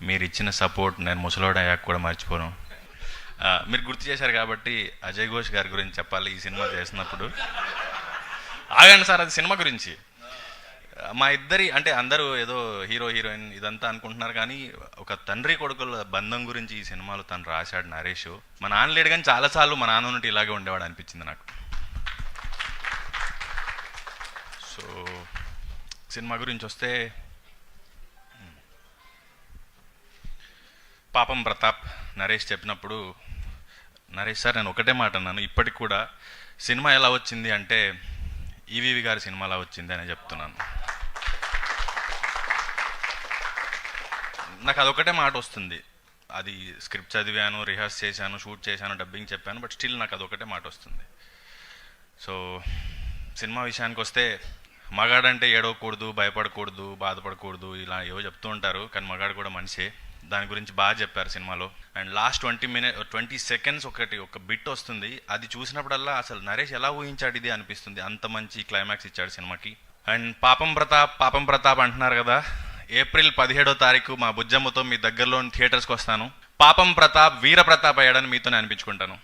మీరు ఇచ్చిన సపోర్ట్ నేను ముసలోడు అయ్యాక కూడా మర్చిపోను. మీరు గుర్తు చేశారు కాబట్టి అజయ్ ఘోష్ గారి గురించి చెప్పాలి. ఈ సినిమా చేసినప్పుడు ఆగండి సార్, అది సినిమా గురించి. మా ఇద్దరి అంటే అందరూ ఏదో హీరో హీరోయిన్ ఇదంతా అనుకుంటున్నారు, కానీ ఒక తండ్రి కొడుకుల బంధం గురించి ఈ సినిమాలో తను రాశాడు నరేష్. మా నాన్న లేడు కానీ చాలాసార్లు మా నాన్న నుండి ఇలాగే ఉండేవాడు అనిపించింది నాకు. సో సినిమా గురించి వస్తే, పాపం ప్రతాప్ నరేష్ చెప్పినప్పుడు, నరేష్ సార్ నేను ఒకటే మాట అన్నాను, ఇప్పటికి కూడా సినిమా ఎలా వచ్చింది అంటే ఈవీవి గారి సినిమా ఎలా వచ్చింది అని చెప్తున్నాను. నాకు అదొకటే మాట వస్తుంది. అది స్క్రిప్ట్ చదివాను, రిహార్స్ చేశాను, షూట్ చేశాను, డబ్బింగ్ చెప్పాను, బట్ స్టిల్ నాకు అదొకటే మాట వస్తుంది. సో సినిమా విషయానికి వస్తే, మగాడంటే ఏడవకూడదు, భయపడకూడదు, బాధపడకూడదు, ఇలా ఏవో చెప్తూ ఉంటారు, కానీ మగాడు కూడా మనిషే. దాని గురించి బాగా చెప్పారు సినిమాలో. అండ్ లాస్ట్ 20 సెకండ్స్ ఒక బిట్ వస్తుంది, అది చూసినప్పుడల్లా అసలు నరేష్ ఎలా ఊహించాడు ఇది అనిపిస్తుంది. అంత మంచి క్లైమాక్స్ ఇచ్చాడు సినిమాకి. అండ్ పాపం ప్రతాప్ అంటున్నారు కదా, ఏప్రిల్ 17వ తారీఖు మా బుజ్జమ్మతో మీ దగ్గరలోని థియేటర్స్కి వస్తాను. పాపం ప్రతాప్ వీర ప్రతాప్ అయ్యాడని మీతోనే అనిపించుకుంటాను.